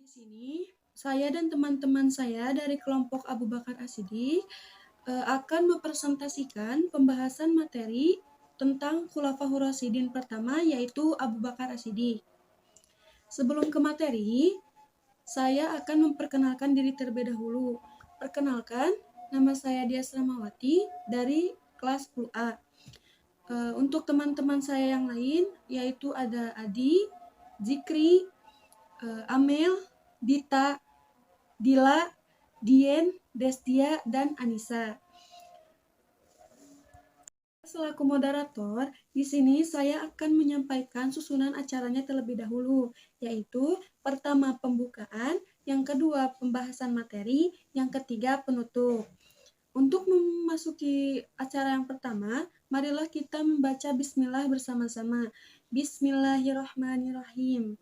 Di sini, saya dan teman-teman saya dari kelompok Abu Bakar As-Siddiq akan mempresentasikan pembahasan materi tentang Khulafaur Rasyidin pertama, yaitu Abu Bakar As-Siddiq. Sebelum ke materi, saya akan memperkenalkan diri terlebih dahulu. Perkenalkan, nama saya Dias Ramawati dari kelas 10A. Untuk teman-teman saya yang lain, yaitu ada Adi, Zikri, Amel, Dita, Dila, Dien, Destia, dan Anissa. Selaku moderator, di sini saya akan menyampaikan susunan acaranya terlebih dahulu, yaitu pertama pembukaan, yang kedua pembahasan materi, yang ketiga penutup. Untuk memasuki acara yang pertama, marilah kita membaca Bismillah bersama-sama. Bismillahirrahmanirrahim.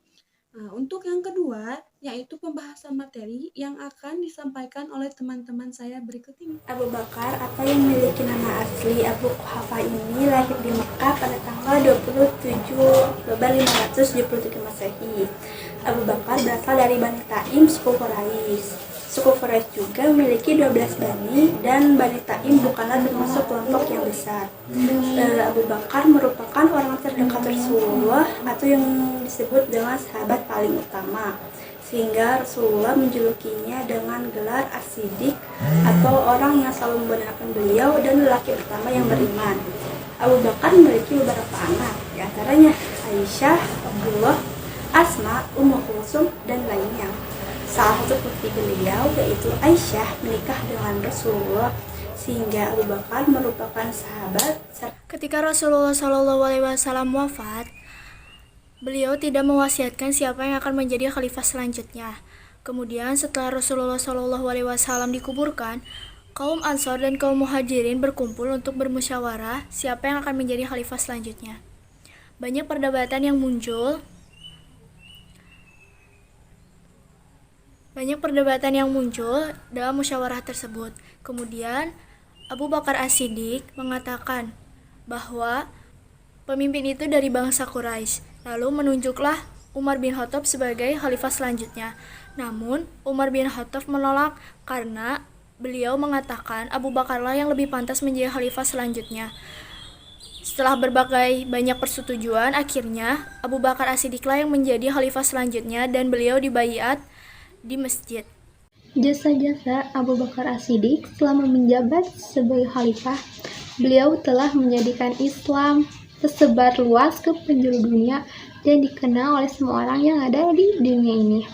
Untuk yang kedua, yaitu pembahasan materi yang akan disampaikan oleh teman-teman saya berikut ini. Abu Bakar atau yang memiliki nama asli Abu Quhafa ini lahir di Mekah pada tanggal 27 Oktober 573 Masehi. Abu Bakar berasal dari Bani Taim, suku Quraisy. Suku Quraisy juga memiliki 12 bani dan Bani Taim bukanlah termasuk kelompok yang besar. Abu Bakar merupakan orang terdekat Rasulullah atau yang disebut dengan sahabat paling utama, sehingga Rasulullah menjulukinya dengan gelar As-Siddiq atau orang yang selalu membenarkan beliau dan lelaki pertama yang beriman. Abu Bakar memiliki beberapa anak, diantaranya Aisyah, Abdullah, Asma, Ummu Kulsum, dan lainnya. Salah satu putri beliau, yaitu Aisyah, menikah dengan Rasulullah, sehingga Abu Bakar merupakan sahabat. Ketika Rasulullah SAW wafat, beliau tidak mewasiatkan siapa yang akan menjadi khalifah selanjutnya. Kemudian setelah Rasulullah SAW dikuburkan, kaum Ansor dan kaum Muhajirin berkumpul untuk bermusyawarah siapa yang akan menjadi khalifah selanjutnya. Banyak perdebatan yang muncul dalam musyawarah tersebut. Kemudian Abu Bakar As-Siddiq mengatakan bahwa pemimpin itu dari bangsa Quraisy. Lalu menunjuklah Umar bin Khattab sebagai khalifah selanjutnya. Namun Umar bin Khattab menolak karena beliau mengatakan Abu Bakarlah yang lebih pantas menjadi khalifah selanjutnya. Setelah berbagai banyak persetujuan, akhirnya Abu Bakar As-Siddiqlah yang menjadi khalifah selanjutnya dan beliau dibaiat di masjid. Jasa-jasa Abu Bakar As-Siddiq selama menjabat sebagai khalifah, beliau telah menjadikan Islam tersebar luas ke penjuru dunia dan dikenal oleh semua orang yang ada di dunia ini.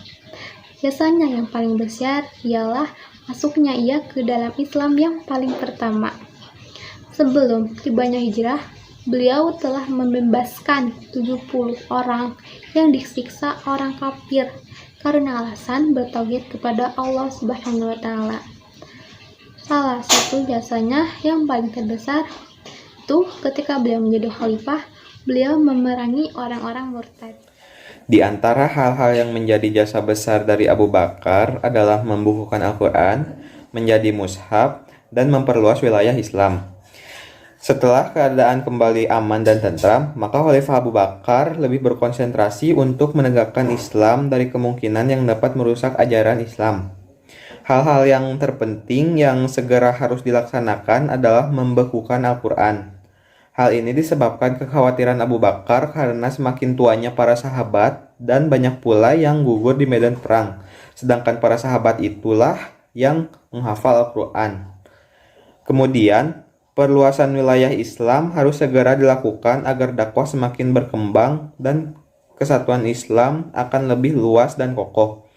Jasanya yang paling besar ialah masuknya ia ke dalam Islam yang paling pertama. Sebelum tibanya hijrah, beliau telah membebaskan 70 orang yang disiksa orang kafir karena alasan bertauhid kepada Allah Subhanahu wa Ta'ala. Salah satu jasanya yang paling terbesar itu ketika beliau menjadi khalifah, beliau memerangi orang-orang murtad. Di antara hal-hal yang menjadi jasa besar dari Abu Bakar adalah membukukan Al-Quran menjadi mushaf dan memperluas wilayah Islam. Setelah keadaan kembali aman dan tentram, maka Khalifah Abu Bakar lebih berkonsentrasi untuk menegakkan Islam dari kemungkinan yang dapat merusak ajaran Islam. Hal-hal yang terpenting yang segera harus dilaksanakan adalah membekukan Al-Quran. Hal ini disebabkan kekhawatiran Abu Bakar karena semakin tuanya para sahabat dan banyak pula yang gugur di medan perang, sedangkan para sahabat itulah yang menghafal Al-Quran. Kemudian, perluasan wilayah Islam harus segera dilakukan agar dakwah semakin berkembang dan kesatuan Islam akan lebih luas dan kokoh.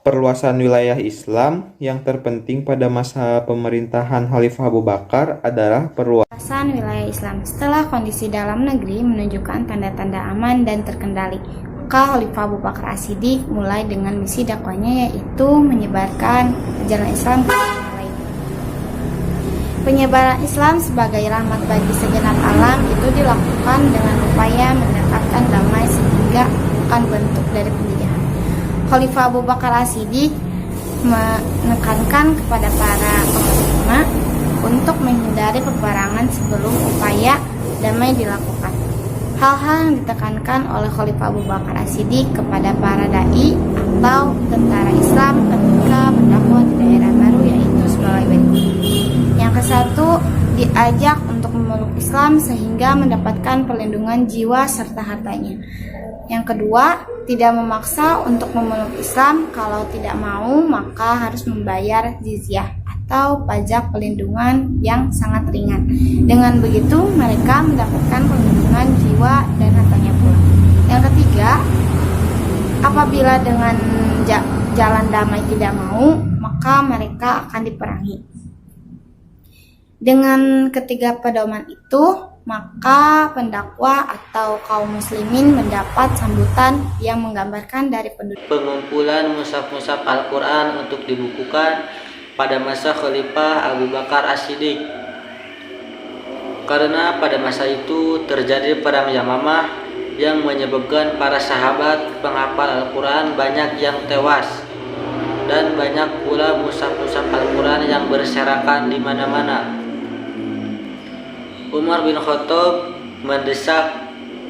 Perluasan wilayah Islam yang terpenting pada masa pemerintahan Khalifah Abu Bakar adalah perluasan wilayah Islam. Setelah kondisi dalam negeri menunjukkan tanda-tanda aman dan terkendali, maka Khalifah Abu Bakar As-Siddiq mulai dengan misi dakwahnya, yaitu menyebarkan ajaran Islam ke dunia lain. Penyebaran Islam sebagai rahmat bagi segenap alam itu dilakukan dengan upaya mendekatkan damai sehingga bukan bentuk dari penjajahan. Khalifah Abu Bakar As-Siddiq menekankan kepada para pemerintah untuk menghindari peperangan sebelum upaya damai dilakukan. Hal-hal yang ditekankan oleh Khalifah Abu Bakar As-Siddiq kepada para dai atau tentara Islam ketika berdakwah di daerah baru, yaitu sebagai berikut. Yang ke-1, diajak untuk memeluk Islam sehingga mendapatkan perlindungan jiwa serta hartanya. Yang kedua, tidak memaksa untuk memeluk Islam. Kalau tidak mau, maka harus membayar jizyah atau pajak perlindungan yang sangat ringan. Dengan begitu, mereka mendapatkan perlindungan jiwa dan hartanya pula. Yang ketiga, apabila dengan jalan damai tidak mau, maka mereka akan diperangi. Dengan ketiga pedoman itu, maka pendakwa atau kaum muslimin mendapat sambutan yang menggambarkan dari penduduk. Pengumpulan mushaf-mushaf Al-Quran untuk dibukukan pada masa Khalifah Abu Bakar As-Siddiq. Karena pada masa itu terjadi perang Yamamah yang menyebabkan para sahabat penghafal Al-Quran banyak yang tewas, dan banyak pula mushaf-mushaf Al-Quran yang berserakan di mana-mana. Umar bin Khattab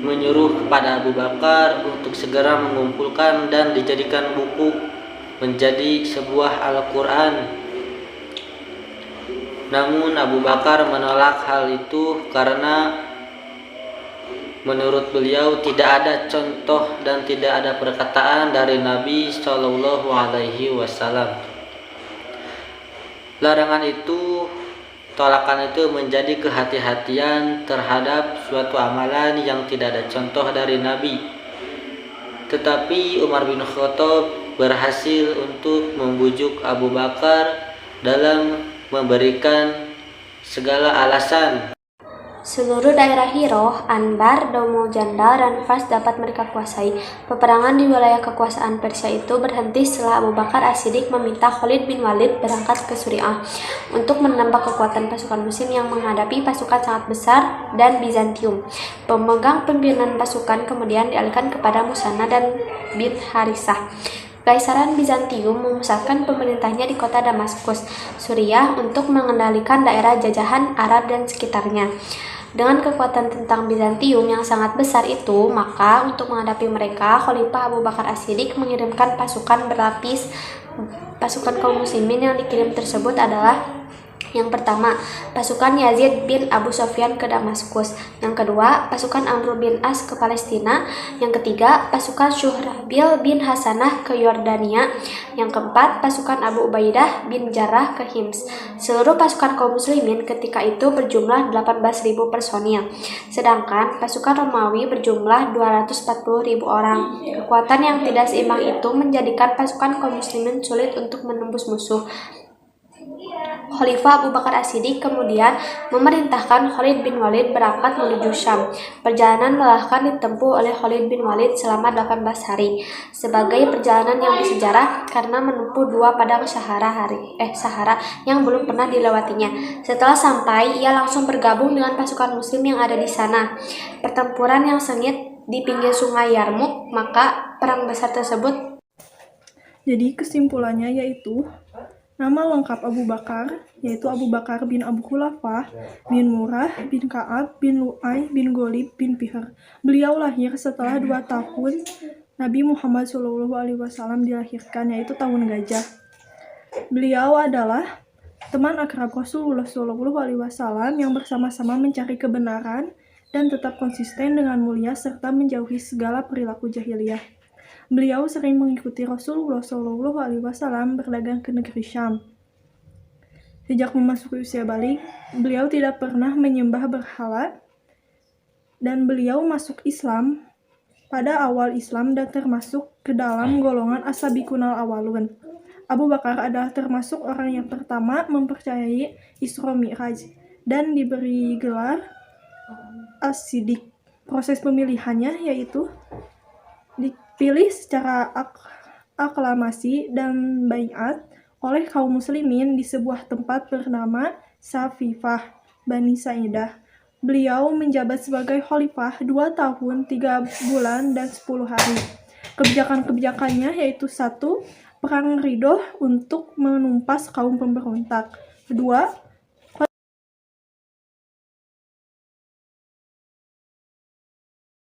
menyuruh kepada Abu Bakar untuk segera mengumpulkan dan dijadikan buku menjadi sebuah Al-Quran. Namun Abu Bakar menolak hal itu karena menurut beliau tidak ada contoh dan tidak ada perkataan dari Nabi Shallallahu Alaihi Wasallam. Tolakan itu menjadi kehati-hatian terhadap suatu amalan yang tidak ada contoh dari Nabi. Tetapi Umar bin Khattab berhasil untuk membujuk Abu Bakar dalam memberikan segala alasan. Seluruh daerah Hiroh, Anbar, Domo Jandal, dan Fars dapat mereka kuasai. Peperangan di wilayah kekuasaan Persia itu berhenti setelah Abu Bakar As-Siddiq meminta Khalid bin Walid berangkat ke Suriah untuk menambah kekuatan pasukan Muslim yang menghadapi pasukan sangat besar dan Bizantium. Pemegang pimpinan pasukan kemudian dialihkan kepada Musanna dan bin Harisah. Kekaisaran Bizantium memusatkan pemerintahnya di kota Damaskus, Suriah, untuk mengendalikan daerah jajahan Arab dan sekitarnya. Dengan kekuatan tentang Bizantium yang sangat besar itu, maka untuk menghadapi mereka, Khalifah Abu Bakar As-Siddiq mengirimkan pasukan berlapis. Pasukan kaum muslimin yang dikirim tersebut adalah: yang pertama, pasukan Yazid bin Abu Sufyan ke Damaskus. Yang kedua, pasukan Amr bin As ke Palestina. Yang ketiga, pasukan Syuhrabil bin Hasanah ke Yordania. Yang keempat, pasukan Abu Ubaidah bin Jarrah ke Hims. Seluruh pasukan kaum muslimin ketika itu berjumlah 18.000 personil. Sedangkan pasukan Romawi berjumlah 240.000 orang. Kekuatan yang tidak seimbang itu menjadikan pasukan kaum muslimin sulit untuk menembus musuh. Khalifah Abu Bakar As-Siddiq kemudian memerintahkan Khalid bin Walid berangkat menuju Syam. Perjalanan melelahkan ditempuh oleh Khalid bin Walid selama 18 hari. Sebagai perjalanan yang bersejarah karena menempuh 2 padang Sahara yang belum pernah dilewatinya. Setelah sampai, ia langsung bergabung dengan pasukan muslim yang ada di sana. Pertempuran yang sengit di pinggir sungai Yarmuk, maka perang besar tersebut. Jadi kesimpulannya yaitu nama lengkap Abu Bakar, yaitu Abu Bakar bin Abu Khulafah bin Murrah bin Ka'ab bin Lu'ay bin Ghalib bin Fihr. Beliau lahir setelah 2 tahun Nabi Muhammad SAW dilahirkan, yaitu tahun gajah. Beliau adalah teman akrab Rasulullah SAW yang bersama-sama mencari kebenaran dan tetap konsisten dengan mulia serta menjauhi segala perilaku jahiliyah. Beliau sering mengikuti Rasulullah SAW berdagang ke negeri Syam. Sejak memasuki usia balik, beliau tidak pernah menyembah berhala, dan beliau masuk Islam pada awal Islam dan termasuk ke dalam golongan as-sabiqunal awalun. Abu Bakar adalah termasuk orang yang pertama mempercayai Isra Mi'raj dan diberi gelar As-Siddiq. Proses pemilihannya yaitu dipilih secara aklamasi dan baiat oleh kaum muslimin di sebuah tempat bernama Safifah Bani Sa'idah. Beliau menjabat sebagai khalifah 2 tahun, 3 bulan, dan 10 hari. Kebijakan-kebijakannya yaitu 1. Perang Ridho untuk menumpas kaum pemberontak. 2.